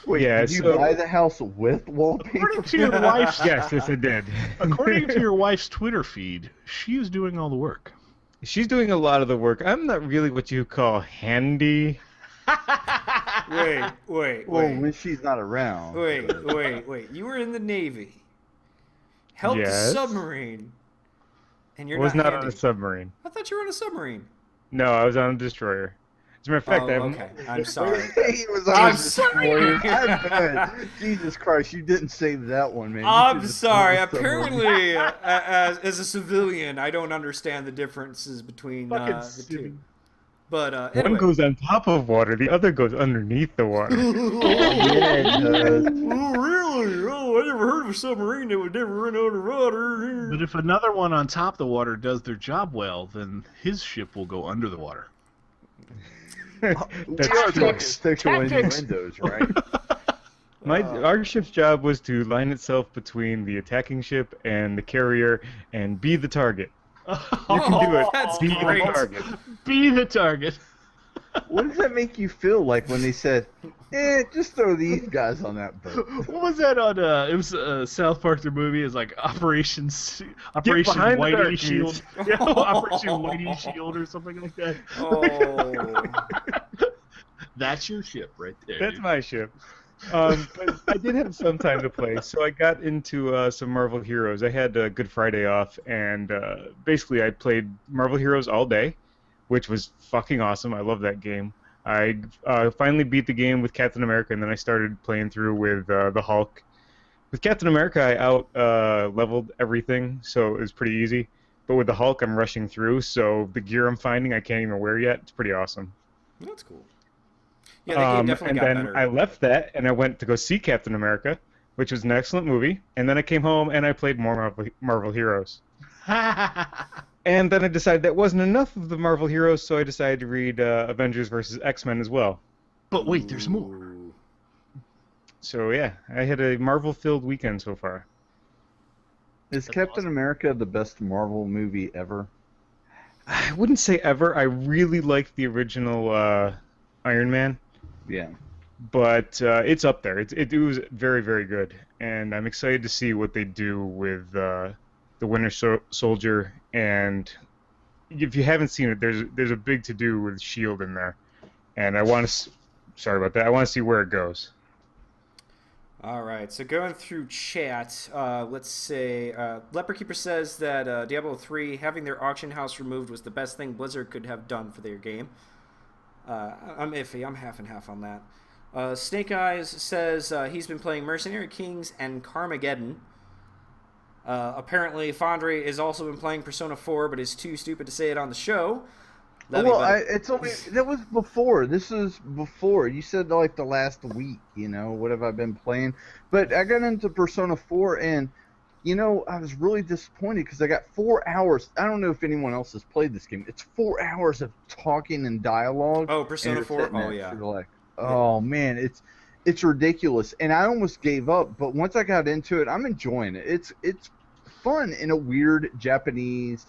Wait, Yeah, did you so- buy the house with wallpaper? According to your wife's Yes, I did. according to your wife's Twitter feed, she is doing all the work. She's doing a lot of the work. I'm not really what you call handy. Wait. Well, when she's not around. Wait. You were in the Navy. Helped a Yes. submarine. And you're Was not not handy. on a submarine. I thought you were on a submarine. No, I was on a destroyer. As a matter of fact, I have okay. I'm sorry. He was on I'm a sorry. destroyer. I bet. Jesus Christ, you didn't save that one, man. You I'm should've sorry. saved someone. Apparently, as a civilian, I don't understand the differences between the two. But one anyway. goes on top of water, the other goes underneath the water. Yeah, it does. Oh, really? Oh, I never heard of a submarine that would never run underwater. But if another one on top of the water does their job well, then his ship will go under the water. We That's are true. talking sexual innuendos, right? Our ship's job was to line itself between the attacking ship and the carrier and be the target. You can do it. That's Be great. the target. Be the target. What does that make you feel like when they said, just throw these guys on that boat? What was that on? It was South Park the movie. It's like Operation behind the Whitey darkies. Shield. Yeah, Operation Whitey Shield or something like that. Oh. That's your ship right there. That's dude. my ship. But I did have some time to play, so I got into some Marvel Heroes. I had Good Friday off, and basically I played Marvel Heroes all day, which was fucking awesome. I love that game. I finally beat the game with Captain America, and then I started playing through with the Hulk. With Captain America, I leveled everything, so it was pretty easy. But with the Hulk, I'm rushing through, so the gear I'm finding I can't even wear yet. It's pretty awesome. That's cool. Yeah, that game definitely and got then better. I left that and I went to go see Captain America, which was an excellent movie. And then I came home and I played more Marvel Heroes. And then I decided that wasn't enough of the Marvel Heroes, so I decided to read Avengers vs. X-Men as well. But wait, there's more. Ooh. So yeah, I had a Marvel-filled weekend so far. Is Captain America the best Marvel movie ever? I wouldn't say ever. I really liked the original Iron Man. Yeah. But it's up there. It was very, very good, and I'm excited to see what they do with the Winter Soldier. And if you haven't seen it, there's a big to do with Shield in there, and I want to. Sorry about that. I want to see where it goes. All right, so going through chat, let's say Leper Keeper says that Diablo 3 having their auction house removed was the best thing Blizzard could have done for their game. I'm iffy. I'm half and half on that. Snake Eyes says he's been playing Mercenary Kings and Carmageddon. Apparently, Fondre has also been playing Persona 4, but is too stupid to say it on the show. Love you, Well, buddy. it's only that was before. This is before. You said like the last week. What have I been playing? But I got into Persona 4, and I was really disappointed because I got 4 hours. I don't know if anyone else has played this game. It's 4 hours of talking and dialogue. Oh, and Persona you're 4? sitting Oh, there, yeah. you're like, oh man, it's ridiculous. And I almost gave up, but once I got into it, I'm enjoying it. It's fun in a weird Japanese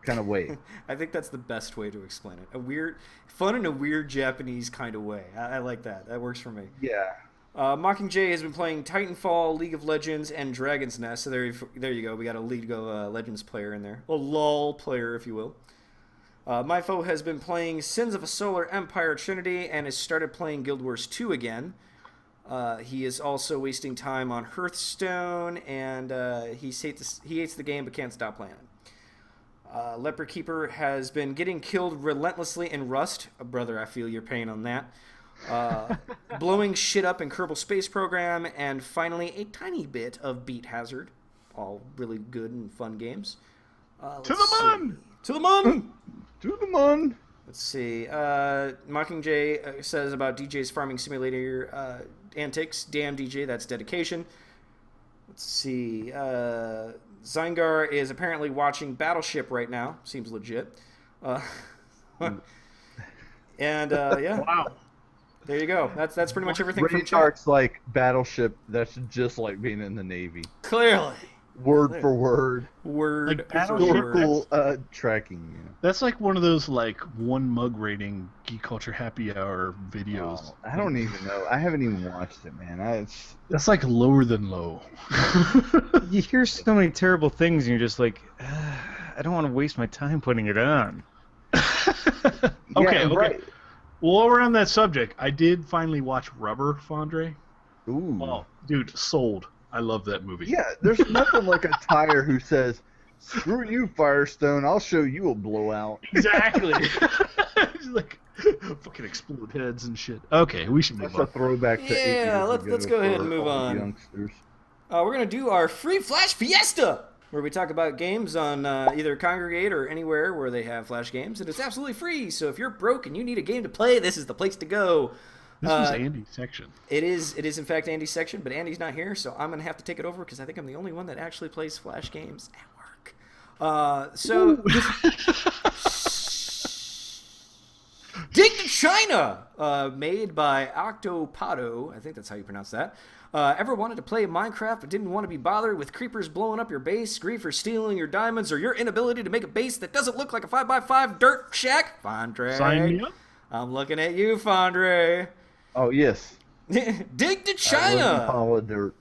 kind of way. I think that's the best way to explain it. Fun in a weird Japanese kind of way. I like that. That works for me. Yeah. Mockingjay has been playing Titanfall, League of Legends, and Dragon's Nest. So there you go. We got a League of Legends player in there. A LOL player, if you will. Myfo has been playing Sins of a Solar Empire Trinity and has started playing Guild Wars 2 again. He is also wasting time on Hearthstone, and he hates the game but can't stop playing it. Leper Keeper has been getting killed relentlessly in Rust. Brother, I feel your pain on that. Blowing shit up in Kerbal Space Program, and finally a tiny bit of Beat Hazard. all really good and fun games. To the moon! To the moon! To the moon! Let's see. Mockingjay says about DJ's farming simulator antics. Damn DJ, that's dedication. Let's see. Zygar is apparently watching Battleship right now. Seems legit. And yeah. Wow. There you go. That's pretty much everything from chat. Dark's like Battleship. That's just like being in the Navy. Clearly. Word for word. Word Like for Battleship, word. Historical tracking. Yeah. That's like one of those like one mug rating Geek Culture Happy Hour videos. Oh, I don't even know. I haven't even watched it, man. That's like lower than low. You hear so many terrible things, and you're just like, I don't want to waste my time putting it on. Okay. Right. Well, while we're on that subject, I did finally watch Rubber, Fondre. Ooh. Oh, dude, sold. I love that movie. Yeah, there's nothing like a tire who says, "Screw you, Firestone. I'll show you a blowout." Exactly. It's like fucking explode heads and shit. Okay, we should move That's a on. throwback to 8 Yeah, years let's ago go ahead for and move all on. Youngsters. We're going to do our free Flash Fiesta, where we talk about games on either Congregate or anywhere where they have Flash games, and it's absolutely free. So if you're broke and you need a game to play, this is the place to go. This was Andy's section. It is in fact Andy's section, but Andy's not here, so I'm going to have to take it over because I think I'm the only one that actually plays Flash games at work. Dig to China, made by Octopado, I think that's how you pronounce that. Ever wanted to play Minecraft but didn't want to be bothered with creepers blowing up your base, grief for stealing your diamonds, or your inability to make a base that doesn't look like a 5x5 dirt shack? Fondre. Sign me up. I'm looking at you, Fondre. Oh yes. Dig to I China. love Dirt.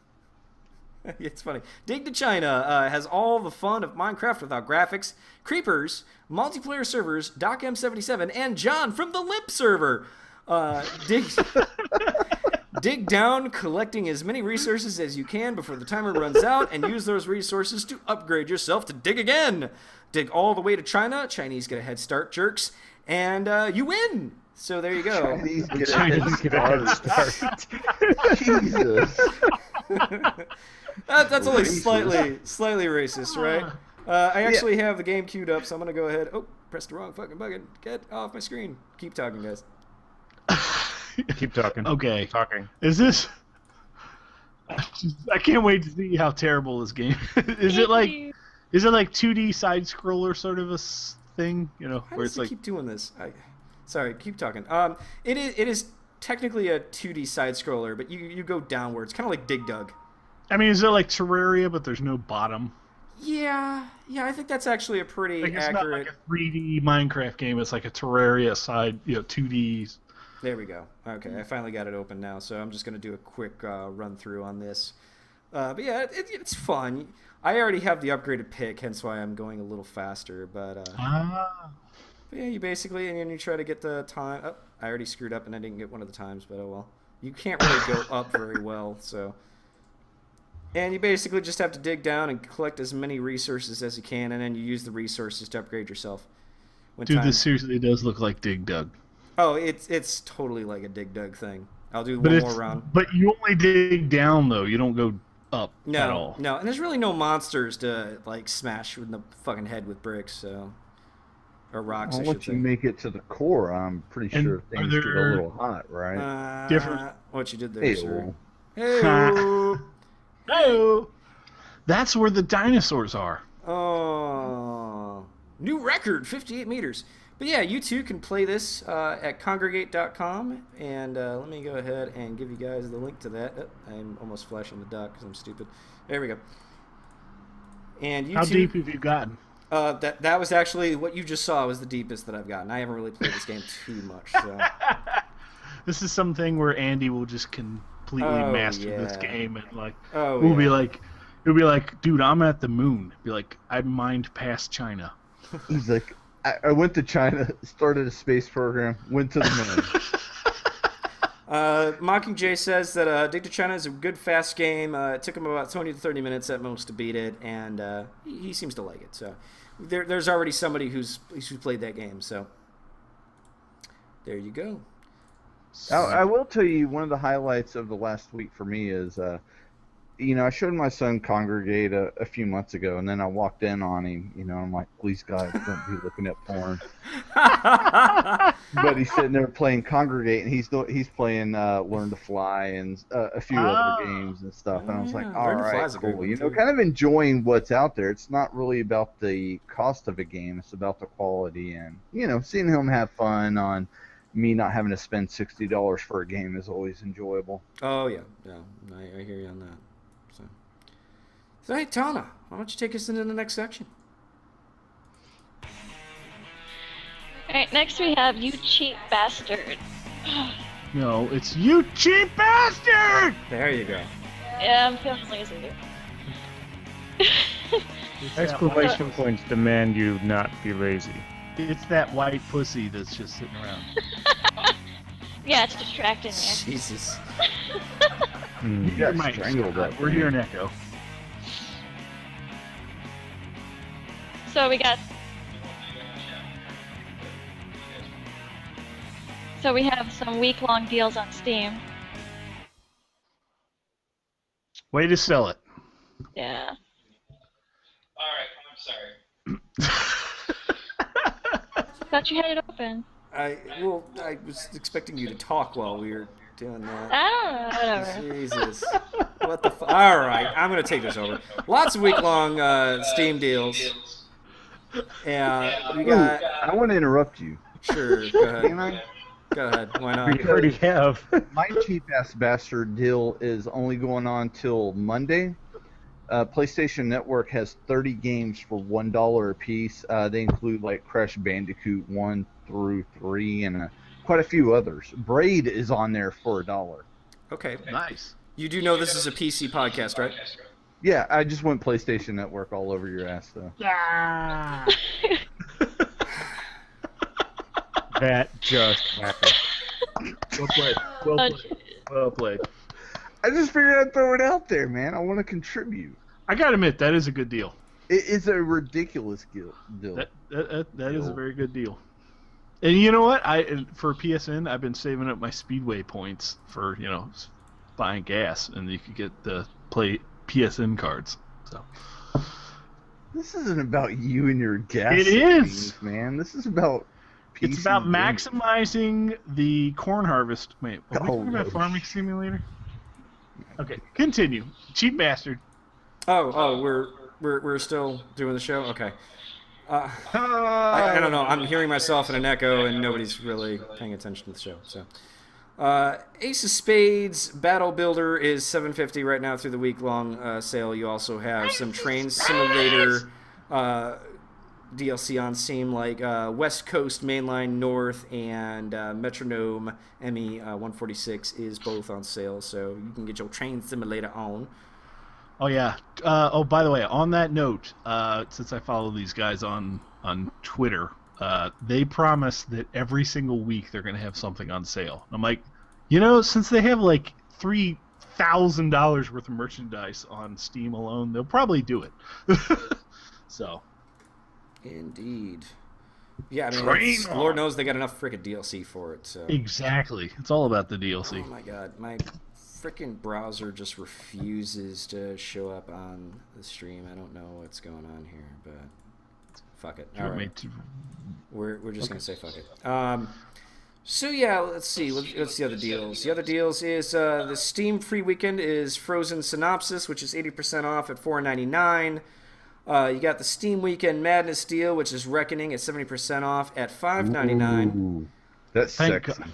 It's funny. Dig to China has all the fun of Minecraft without graphics, creepers, multiplayer servers, DocM77, and John from the Limp server. Dig down, collecting as many resources as you can before the timer runs out, and use those resources to upgrade yourself to dig again. Dig all the way to China. Chinese get a head start, jerks, and you win. So there you go. Chinese get Chinese get a head start. Jesus. That's only Racist. slightly racist, right? I actually have the game queued up, so I'm gonna go ahead. Oh, press the wrong fucking button. Get off my screen. Keep talking, guys. Keep talking. Okay. Talking. Is this? I can't wait to see how terrible this game is. Is it like 2D side scroller sort of a thing? You know, How where does it's it like keep doing this? Sorry, keep talking. It is technically a 2D side scroller, but you go downwards, kind of like Dig Dug. I mean, is it like Terraria, but there's no bottom? Yeah, I think that's actually a pretty Like it's accurate. not like a 3D Minecraft game. It's like a Terraria side, 2D. There we go. Okay, I finally got it open now, so I'm just going to do a quick run through on this. But yeah, it's fun. I already have the upgraded pick, hence why I'm going a little faster. But yeah, you basically, and then you try to get the time. Oh, I already screwed up and I didn't get one of the times, but oh well. You can't really go up very well, so. And you basically just have to dig down and collect as many resources as you can, and then you use the resources to upgrade yourself. Dude, this seriously does look like Dig Dug. Oh, it's totally like a Dig Dug thing. I'll do one more round. But you only dig down though. You don't go up at all. No, and there's really no monsters to like smash in the fucking head with bricks, so or rocks. Well, I once should you say. make it to the core, I'm pretty And sure are things get a there- little hot, right? Different- What you did there, Hey, sir? well, Hey. Oh, that's where the dinosaurs are. Oh, new record, 58 meters. But yeah, you too can play this at congregate.com, and let me go ahead and give you guys the link to that. Oh, I'm almost flashing the dock because I'm stupid. There we go. And you How too, deep have you gotten? that was actually what you just saw was the deepest that I've gotten. I haven't really played this game too much. So. This is something where Andy will just completely Oh, master this yeah. game and like Oh, we'll be yeah. like, he'll be like, dude, I'm at the moon. Be like, I mined past China. he's like, I went to China, started a space program, went to the moon. Mockingjay says that Dig to China is a good, fast game. It took him about 20 to 30 minutes at most to beat it, and he seems to like it. So there's already somebody who's played that game. So there you go. I will tell you, one of the highlights of the last week for me is, I showed my son Congregate a few months ago, and then I walked in on him. I'm like, please God, don't be looking at porn. But he's sitting there playing Congregate, and he's playing Learn to Fly and a few other games and stuff. And I was like, all Learn to right, Fly's a good cool. one, too. Kind of enjoying what's out there. It's not really about the cost of a game; it's about the quality. And seeing him have fun on me not having to spend $60 for a game is always enjoyable. Oh yeah, I hear you on that. So hey, Tana, why don't you take us into the next section? Alright, next we have You Cheap Bastard. No, it's you cheap bastard! There you go. Yeah, I'm feeling lazy. Exclamation points demand you not be lazy. It's that white pussy that's just sitting around. Yeah, it's distracting me. Jesus. You got Mike, strangled up. We're here in Echo. So we have some week-long deals on Steam. Way to sell it. Yeah. Alright, I'm sorry. Thought you had it open. I was expecting you to talk while we were doing that. I don't know, whatever. Jesus. What the All right, I'm going to take this over. Lots of week-long Steam deals. And we got... I want to interrupt you. Sure, go ahead. Can I? Go ahead, why not? We already have. My cheap ass bastard deal is only going on till Monday. PlayStation Network has 30 games for $1 a piece. They include like Crash Bandicoot 1 through 3 and quite a few others. Braid is on there for $1. Okay. Nice. You do know this is a PC podcast, right? Yeah, I just went PlayStation Network all over your ass though. Yeah. That just happened. Well played. Well played. Well played. I just figured I'd throw it out there, man. I want to contribute. I gotta admit, that is a good deal. It's a ridiculous deal. That is a very good deal. And you know what? For PSN, I've been saving up my Speedway points for buying gas, and you could get the play PSN cards. So This isn't about you and your gas. It is, savings, man. This is about. it's about PC gaming. maximizing the corn harvest. Wait, are we talking about Farming Simulator? Okay, continue. Cheap bastard. Oh, we're still doing the show? Okay. I don't know. I'm hearing myself in an echo, and nobody's really paying attention to the show. So, Ace of Spades Battle Builder is $7.50 right now through the week-long sale. You also have some Train Simulator DLC on Steam, like West Coast Mainline North and Metronome ME 146 is both on sale, so you can get your Train Simulator on. Oh yeah. By the way, on that note, since I follow these guys on Twitter, they promise that every single week they're going to have something on sale. I'm like, since they have like $3,000 worth of merchandise on Steam alone, they'll probably do it. So. Indeed. Yeah, I mean, Train Lord knows they got enough frickin' DLC for it. So. Exactly. It's all about the DLC. Oh my god, my frickin' browser just refuses to show up on the stream. I don't know what's going on here, but fuck it. All right. We're just gonna say fuck it. So yeah, let's see. What's the other deals? The other deals is the Steam free weekend is Frozen Synopsis, which is 80% off at $4.99. You got the Steam Weekend Madness deal, which is Reckoning at 70% off at $5.99. Ooh, that's Thank sexy. God.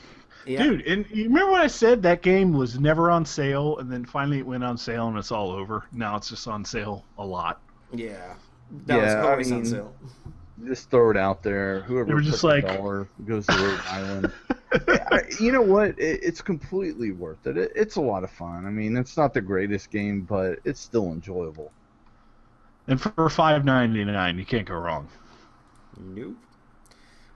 Yeah. Dude, and you remember when I said that game was never on sale, and then finally it went on sale and it's all over? Now it's just on sale a lot. Yeah. That was always on sale. Just throw it out there. Whoever They were just puts like- $1 goes to Rhode Island. You know what? It's completely worth it. It's a lot of fun. I mean, it's not the greatest game, but it's still enjoyable. And for $5.99, you can't go wrong. Nope.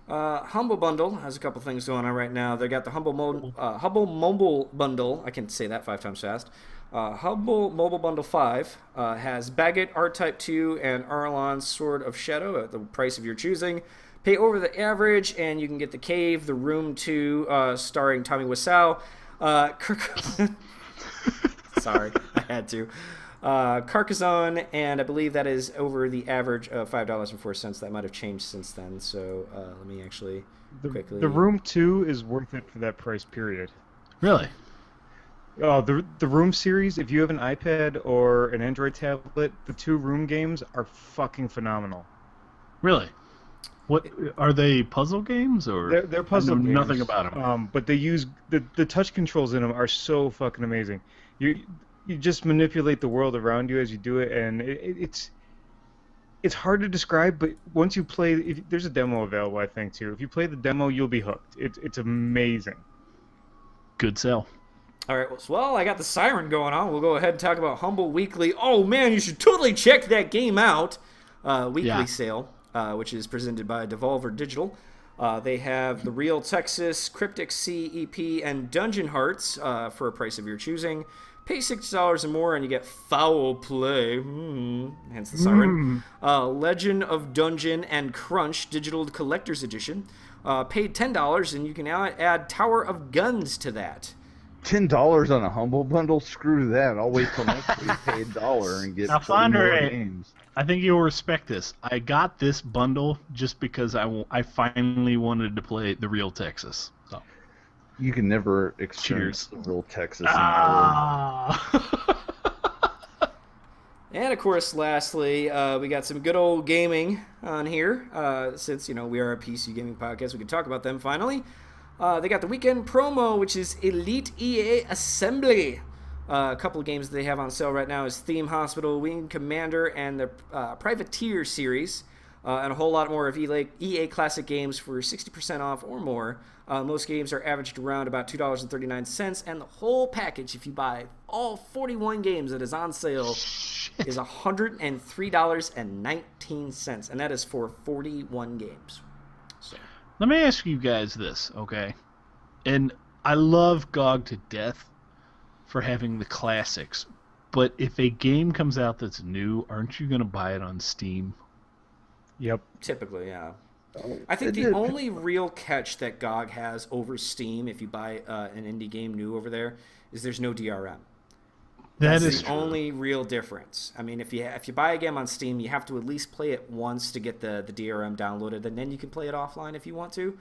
Humble Bundle has a couple things going on right now. They got the Humble Mobile Bundle. I can say that 5 times fast. Humble Mobile Bundle 5 has Baggett, R-Type 2, and Arlon's Sword of Shadow at the price of your choosing. Pay over the average, and you can get The Cave, The Room 2, starring Tommy Wiseau. Sorry. I I had to. Carcassonne, and I believe that is over the average of $5.04. That might have changed since then. So let me actually quickly. The Room 2 is worth it for that price period. Really? Oh, the Room series, if you have an iPad or an Android tablet, the 2 Room games are fucking phenomenal. Really? What are they? Puzzle games or? They're puzzle games. Nothing about them. But they use the touch controls in them are so fucking amazing. You just manipulate the world around you as you do it, and it's hard to describe. But once you play, there's a demo available, I think, too. If you play the demo, you'll be hooked. It's amazing. Good sell. All right, well, I got the siren going on. We'll go ahead and talk about Humble Weekly. Oh, man, you should totally check that game out. Weekly sale, which is presented by Devolver Digital. They have the Real Texas, Cryptic Sea EP, and Dungeon Hearts for a price of your choosing. Pay $60 or more and you get Foul Play, hence the siren. Legend of Dungeon and Crunch Digital Collector's Edition. Paid $10 and you can now add Tower of Guns to that. $10 on a Humble Bundle? Screw that. I'll wait till next week, pay $1 and get Now, 30 more Fondre, games. I think you'll respect this. I got this bundle just because I finally wanted to play the Real Texas. So. You can never experience the real Texas. And of course, lastly, we got some good old gaming on here. Since we are a PC gaming podcast, we can talk about them finally. They got the weekend promo, which is Elite EA Assembly. A couple of games that they have on sale right now is Theme Hospital, Wing Commander, and the Privateer series. And a whole lot more of EA Classic games for 60% off or more. Most games are averaged around about $2.39, and the whole package, if you buy all 41 games that is on sale, is $103.19, and that is for 41 games. So. Let me ask you guys this, okay? And I love GOG to death for having the classics, but if a game comes out that's new, aren't you going to buy it on Steam? Yep. Typically, yeah. I think the only real catch that GOG has over Steam, if you buy an indie game new over there, is there's no DRM. That's the only real difference. I mean, if you buy a game on Steam, you have to at least play it once to get the DRM downloaded, and then you can play it offline if you want to.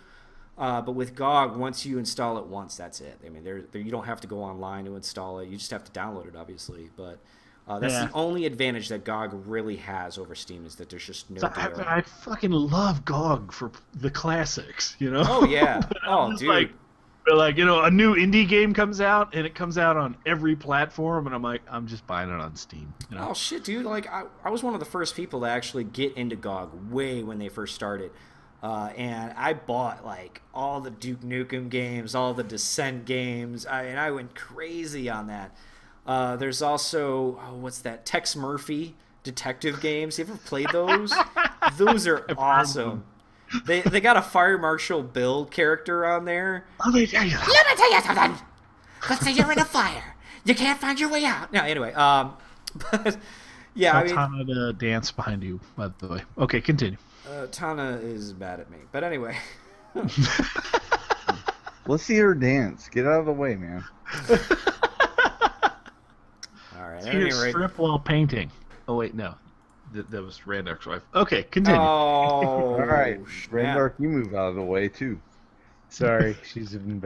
But with GOG, once you install it once, that's it. I mean, you don't have to go online to install it. You just have to download it, obviously. But that's the only advantage that GOG really has over Steam is that there's just no DRM. I fucking love GOG for the classics, Oh, yeah. Oh, dude. Like, a new indie game comes out, and it comes out on every platform, and I'm like, I'm just buying it on Steam. Oh, shit, dude. Like, I was one of the first people to actually get into GOG way when they first started. And I bought, like, all the Duke Nukem games, all the Descent games, and I went crazy on that. There's also, what's that, Tex Murphy detective games. You ever played those? Those are awesome. They got a Fire Marshal Bill character on there. Let me tell you something. Let's say you're in a fire. You can't find your way out. No, anyway, but yeah, I mean, Tana to dance behind you, by the way. Okay, continue. Tana is bad at me, but anyway. Let's see her dance. Get out of the way, man. All right. See her strip while painting. Oh wait, no. That was Randark's wife. Okay, continue. Oh, all right. Randark, you move out of the way, too. Sorry, she's even better.